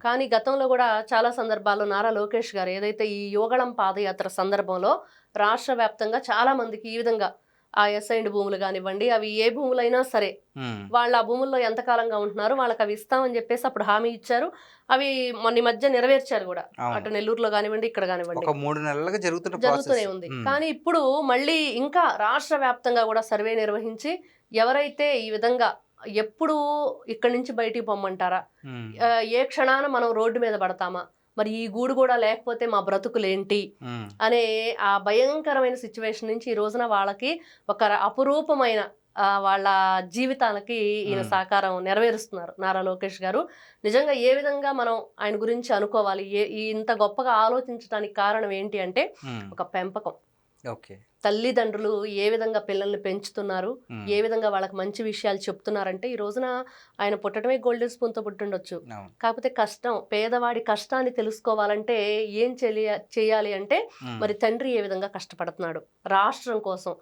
కానీ గతంలో గూడా చాలా సందర్భాల్లో నారా లోకేష్ గారు ఏదైతే ఈ యువగళం పాదయాత్ర సందర్భంలో రాష్ట్ర వ్యాప్తంగా చాలా మందికి ఈ విధంగా ఆ అసైన్డ్ భూములు గానివ్వండి, అవి ఏ భూములైనా సరే, హ్మ్. వాళ్ళు ఆ భూముల్లో ఎంతకాలంగా ఉంటున్నారు, వాళ్ళకవి ఇస్తామని జెప్పేసి అప్పుడు హామీ ఇచ్చారు. అవి మొన్న ఈ మధ్య నెరవేర్చారు గూడా. అవును. అటు నెల్లూరులో గానివ్వండి, ఇక్కడ గానివ్వండి. ఒక 3 నెలలుగా జరుగుతున్న జరుగుతూనే ప్రాసెస్. ఉంది. హ్మ్. కానీ ఇప్పుడు మళ్ళీ ఇంకా రాష్ట్ర వ్యాప్తంగా గూడా సర్వే నిర్వహించి, ఎవరైతే ఈ విధంగా ఎప్పుడు ఇక్కడి నుంచి బయటికి పొమ్మంటారా? హ్మ్. ఏ క్షణాన మనం రోడ్డు మీద పడతామా? మరి ఈ గూడు గూడా లేకపోతే మా బ్రతుకులేంటి? హ్మ్. అనే ఆ భయంకరమైన సిట్యుయేషన్ నుంచి ఈ రోజున వాళ్ళకి ఒక అపురూపమైన వాళ్ళ జీవితాలకి ఈయన హ్మ్. సాకారం నెరవేరుస్తున్నారు నారా లోకేష్ గారు. నిజంగా ఏ విధంగా మనం ఆయన గురించి అనుకోవాలి? ఇంత గొప్పగా ఆలోచించడానికి కారణం ఏంటి అంటే హ్మ్. ఒక పెంపకం. ఓకే. తల్లిదండ్రులు ఏ విధంగా పిల్లల్ని పెంచుతున్నారు, హ్మ్. ఏ విధంగా వాళ్ళకి మంచి విషయాలు చెప్తున్నారంటే, ఈ రోజున ఆయన పుట్టడమే గోల్డెన్ స్పూన్‌తో పుట్టుండొచ్చు. అవును. కాకపోతే కష్టం, పేదవాడి కష్టాన్ని తెలుసుకోవాలంటే ఏం చేయాలి అంటే, హ్మ్. మరి తండ్రి ఏ విధంగా కష్టపడుతున్నాడు రాష్ట్రం కోసం.